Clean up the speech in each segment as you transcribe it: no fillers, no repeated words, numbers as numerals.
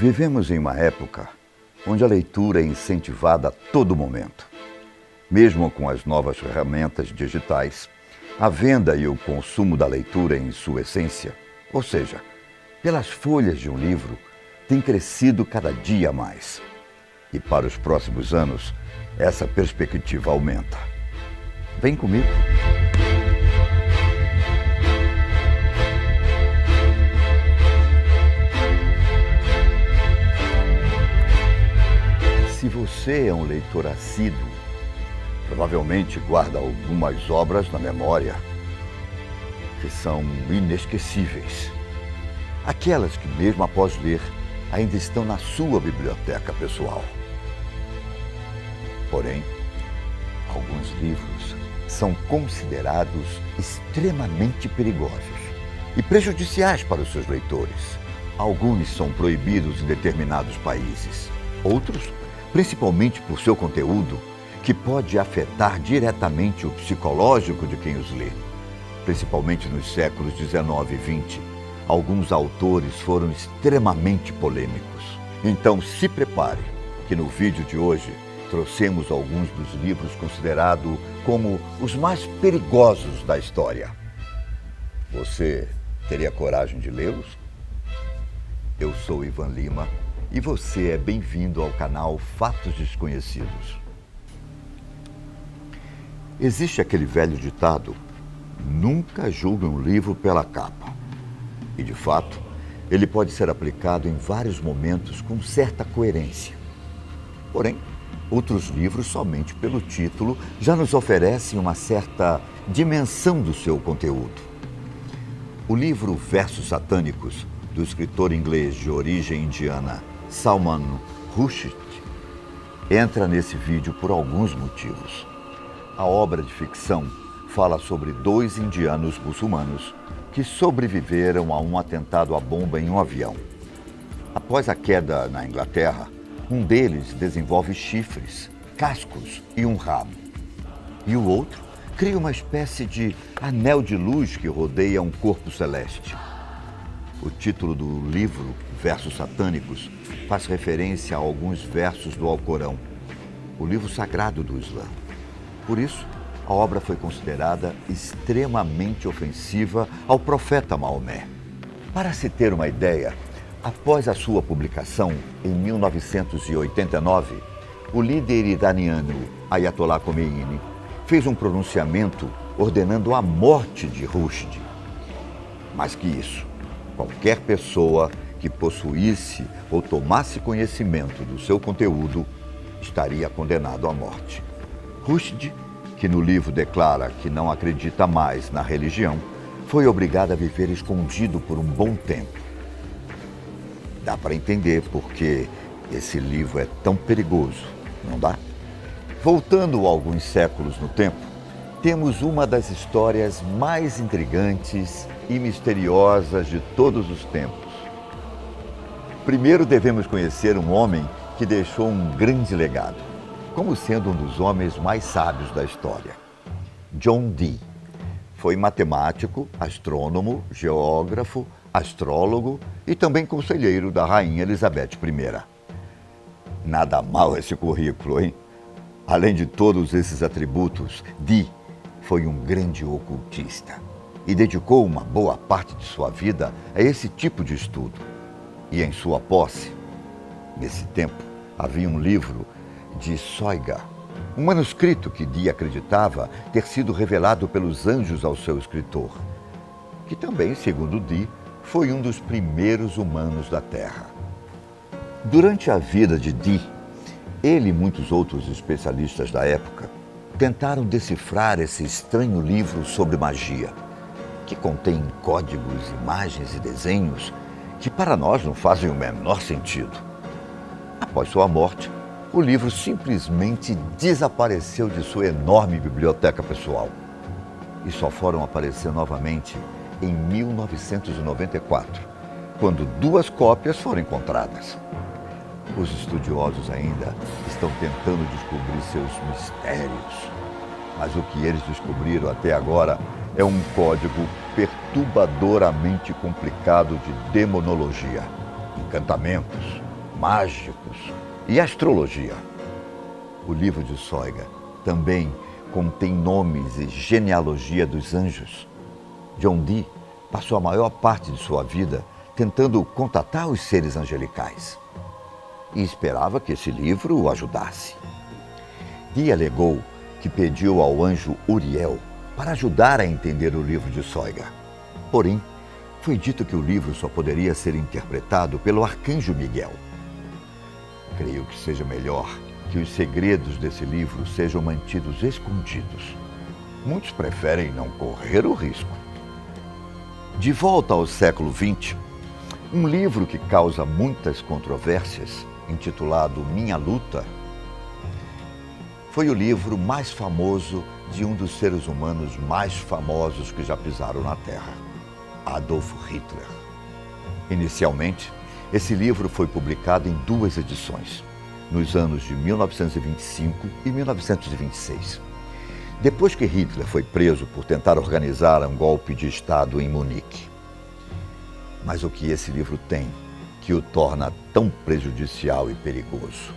Vivemos em uma época onde a leitura é incentivada a todo momento. Mesmo com as novas ferramentas digitais, a venda e o consumo da leitura em sua essência, ou seja, pelas folhas de um livro, tem crescido cada dia mais. E para os próximos anos, essa perspectiva aumenta. Vem comigo. Se você é um leitor assíduo, provavelmente guarda algumas obras na memória que são inesquecíveis. Aquelas que, mesmo após ler, ainda estão na sua biblioteca pessoal. Porém, alguns livros são considerados extremamente perigosos e prejudiciais para os seus leitores. Alguns são proibidos em determinados países. Outros, principalmente por seu conteúdo, que pode afetar diretamente o psicológico de quem os lê. Principalmente nos séculos 19 e 20, alguns autores foram extremamente polêmicos. Então se prepare, que no vídeo de hoje trouxemos alguns dos livros considerados como os mais perigosos da história. Você teria coragem de lê-los? Eu sou Ivan Lima e você é bem-vindo ao canal Fatos Desconhecidos. Existe aquele velho ditado: nunca julgue um livro pela capa. E, de fato, ele pode ser aplicado em vários momentos com certa coerência. Porém, outros livros, somente pelo título, já nos oferecem uma certa dimensão do seu conteúdo. O livro Versos Satânicos, do escritor inglês de origem indiana Salman Rushdie, entra nesse vídeo por alguns motivos. A obra de ficção fala sobre 2 indianos muçulmanos que sobreviveram a um atentado à bomba em um avião. Após a queda na Inglaterra, um deles desenvolve chifres, cascos e um rabo. E o outro cria uma espécie de anel de luz que rodeia um corpo celeste. O título do livro, Versos Satânicos, faz referência a alguns versos do Alcorão, o livro sagrado do Islã. Por isso, a obra foi considerada extremamente ofensiva ao profeta Maomé. Para se ter uma ideia, após a sua publicação, em 1989, o líder iraniano Ayatollah Khomeini fez um pronunciamento ordenando a morte de Rushdie. Mais que isso, qualquer pessoa que possuísse ou tomasse conhecimento do seu conteúdo estaria condenado à morte. Rushdie, que no livro declara que não acredita mais na religião, foi obrigado a viver escondido por um bom tempo. Dá para entender por que esse livro é tão perigoso, não dá? Voltando alguns séculos no tempo, temos uma das histórias mais intrigantes e misteriosas de todos os tempos. Primeiro devemos conhecer um homem que deixou um grande legado, como sendo um dos homens mais sábios da história. John Dee foi matemático, astrônomo, geógrafo, astrólogo e também conselheiro da Rainha Elizabeth I. Nada mal esse currículo, hein? Além de todos esses atributos, Dee foi um grande ocultista e dedicou uma boa parte de sua vida a esse tipo de estudo. E em sua posse, nesse tempo, havia um livro de Soiga, um manuscrito que Dee acreditava ter sido revelado pelos anjos ao seu escritor, que também, segundo Dee, foi um dos primeiros humanos da Terra. Durante a vida de Dee, ele e muitos outros especialistas da época tentaram decifrar esse estranho livro sobre magia, que contém códigos, imagens e desenhos que para nós não fazem o menor sentido. Após sua morte, o livro simplesmente desapareceu de sua enorme biblioteca pessoal e só foram aparecer novamente em 1994, quando 2 cópias foram encontradas. Os estudiosos ainda estão tentando descobrir seus mistérios, mas o que eles descobriram até agora é um código perturbadoramente complicado de demonologia, encantamentos, mágicos e astrologia. O livro de Soiga também contém nomes e genealogia dos anjos. John Dee passou a maior parte de sua vida tentando contatar os seres angelicais e esperava que esse livro o ajudasse. Dee alegou que pediu ao anjo Uriel para ajudar a entender o livro de Soiga. Porém, foi dito que o livro só poderia ser interpretado pelo arcanjo Miguel. Creio que seja melhor que os segredos desse livro sejam mantidos escondidos. Muitos preferem não correr o risco. De volta ao século XX, um livro que causa muitas controvérsias, intitulado Minha Luta, foi o livro mais famoso de um dos seres humanos mais famosos que já pisaram na Terra, Adolf Hitler. Inicialmente, esse livro foi publicado em 2 edições, nos anos de 1925 e 1926. Depois que Hitler foi preso por tentar organizar um golpe de Estado em Munique. Mas o que esse livro tem que o torna tão prejudicial e perigoso?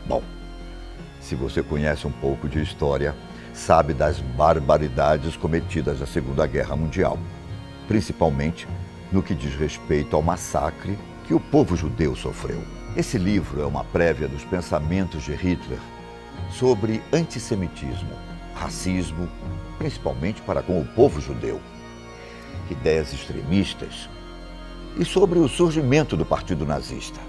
Bom, se você conhece um pouco de história, sabe das barbaridades cometidas na Segunda Guerra Mundial, principalmente no que diz respeito ao massacre que o povo judeu sofreu. Esse livro é uma prévia dos pensamentos de Hitler sobre antissemitismo, racismo, principalmente para com o povo judeu, ideias extremistas e sobre o surgimento do Partido Nazista.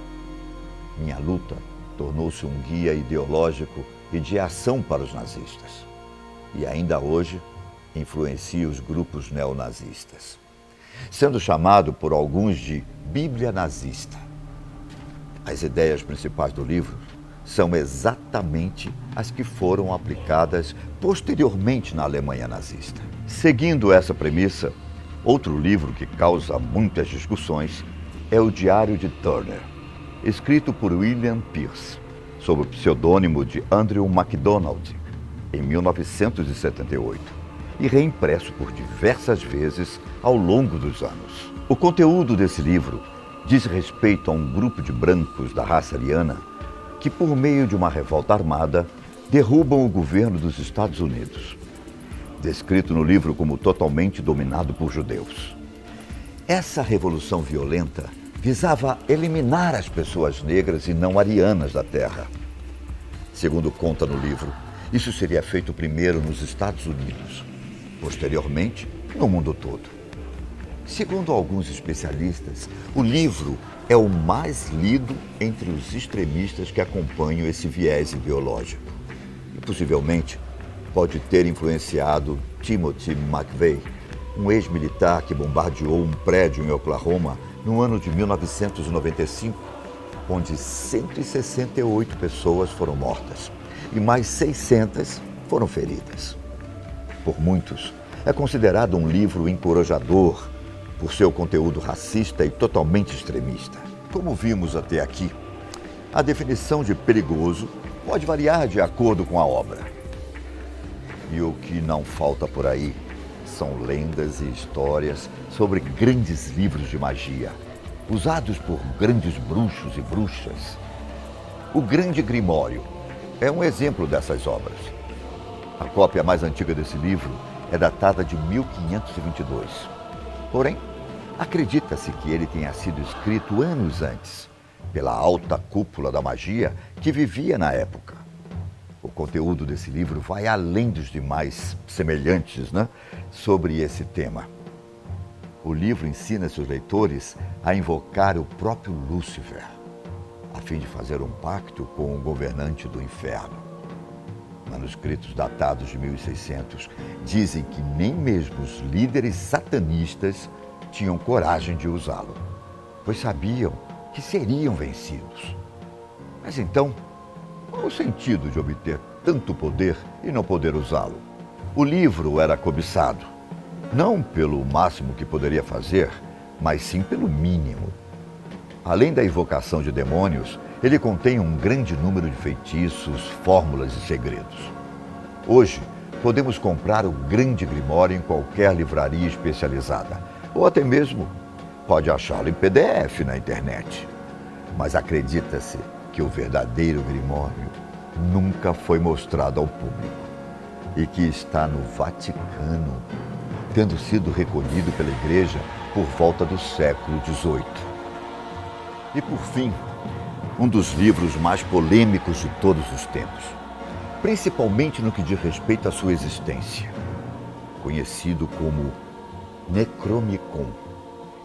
Minha Luta tornou-se um guia ideológico e de ação para os nazistas e ainda hoje influencia os grupos neonazistas, sendo chamado por alguns de Bíblia nazista. As ideias principais do livro são exatamente as que foram aplicadas posteriormente na Alemanha nazista. Seguindo essa premissa, outro livro que causa muitas discussões é o Diário de Turner, escrito por William Pierce, sob o pseudônimo de Andrew MacDonald, em 1978, e reimpresso por diversas vezes ao longo dos anos. O conteúdo desse livro diz respeito a um grupo de brancos da raça ariana que, por meio de uma revolta armada, derrubam o governo dos Estados Unidos, descrito no livro como totalmente dominado por judeus. Essa revolução violenta visava eliminar as pessoas negras e não arianas da Terra. Segundo conta no livro, isso seria feito primeiro nos Estados Unidos, posteriormente no mundo todo. Segundo alguns especialistas, o livro é o mais lido entre os extremistas que acompanham esse viés ideológico e possivelmente pode ter influenciado Timothy McVeigh, um ex-militar que bombardeou um prédio em Oklahoma no ano de 1995, onde 168 pessoas foram mortas e mais 600 foram feridas. Por muitos, é considerado um livro encorajador por seu conteúdo racista e totalmente extremista. Como vimos até aqui, a definição de perigoso pode variar de acordo com a obra. E o que não falta por aí são lendas e histórias sobre grandes livros de magia, usados por grandes bruxos e bruxas. O Grande Grimório é um exemplo dessas obras. A cópia mais antiga desse livro é datada de 1522. Porém, acredita-se que ele tenha sido escrito anos antes, pela alta cúpula da magia que vivia na época. O conteúdo desse livro vai além dos demais semelhantes, sobre esse tema. O livro ensina seus leitores a invocar o próprio Lúcifer, a fim de fazer um pacto com o governante do inferno. Manuscritos datados de 1600 dizem que nem mesmo os líderes satanistas tinham coragem de usá-lo, pois sabiam que seriam vencidos. Mas então, qual o sentido de obter tanto poder e não poder usá-lo? O livro era cobiçado, não pelo máximo que poderia fazer, mas sim pelo mínimo. Além da invocação de demônios, ele contém um grande número de feitiços, fórmulas e segredos. Hoje, podemos comprar o Grande Grimório em qualquer livraria especializada, ou até mesmo pode achá-lo em PDF na internet. Mas acredita-se que o verdadeiro Grimório nunca foi mostrado ao público e que está no Vaticano, tendo sido recolhido pela Igreja por volta do século XVIII. E por fim, um dos livros mais polêmicos de todos os tempos, principalmente no que diz respeito à sua existência, conhecido como Necronomicon.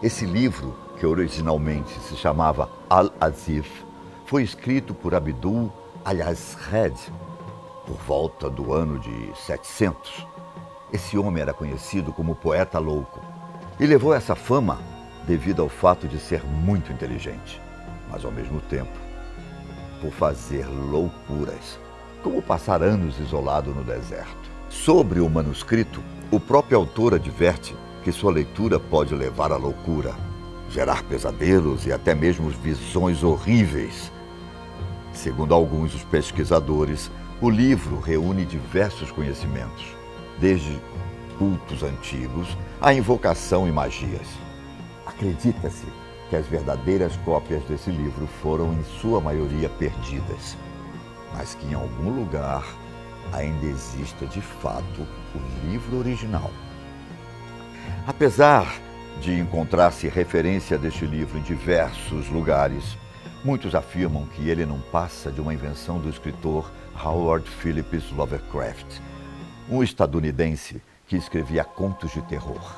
Esse livro, que originalmente se chamava Al-Azif, foi escrito por Abdul al-Azred por volta do ano de 700. Esse homem era conhecido como poeta louco e levou essa fama devido ao fato de ser muito inteligente, mas ao mesmo tempo por fazer loucuras, como passar anos isolado no deserto. Sobre o manuscrito, o próprio autor adverte que sua leitura pode levar à loucura, gerar pesadelos e até mesmo visões horríveis. Segundo alguns dos pesquisadores, o livro reúne diversos conhecimentos, desde cultos antigos à invocação e magias. Acredita-se que as verdadeiras cópias desse livro foram, em sua maioria, perdidas, mas que em algum lugar ainda exista de fato o livro original. Apesar de encontrar-se referência deste livro em diversos lugares, muitos afirmam que ele não passa de uma invenção do escritor Howard Phillips Lovecraft, um estadunidense que escrevia contos de terror.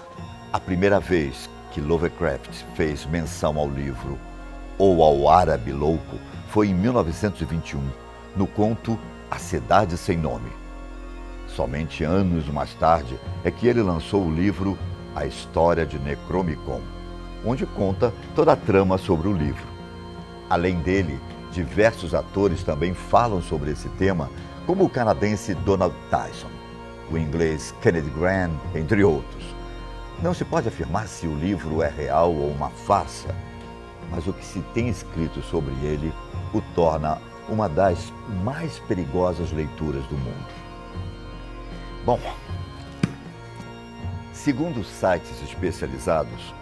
A primeira vez que Lovecraft fez menção ao livro ou ao árabe louco foi em 1921, no conto A Cidade Sem Nome. Somente anos mais tarde é que ele lançou o livro A História de Necronomicon, onde conta toda a trama sobre o livro. Além dele, diversos atores também falam sobre esse tema, como o canadense Donald Tyson, o inglês Kenneth Grant, entre outros. Não se pode afirmar se o livro é real ou uma farsa, mas o que se tem escrito sobre ele o torna uma das mais perigosas leituras do mundo. Bom, segundo sites especializados,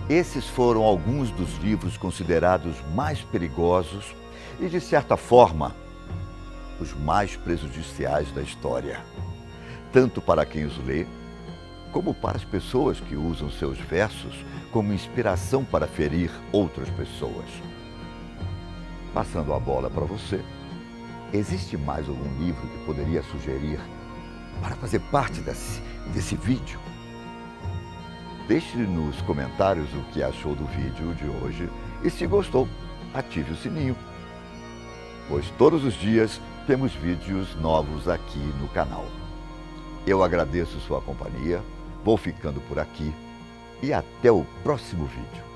esses foram alguns dos livros considerados mais perigosos e, de certa forma, os mais prejudiciais da história, tanto para quem os lê, como para as pessoas que usam seus versos como inspiração para ferir outras pessoas. Passando a bola para você, existe mais algum livro que poderia sugerir para fazer parte desse vídeo? Deixe nos comentários o que achou do vídeo de hoje e, se gostou, ative o sininho, pois todos os dias temos vídeos novos aqui no canal. Eu agradeço sua companhia, vou ficando por aqui e até o próximo vídeo.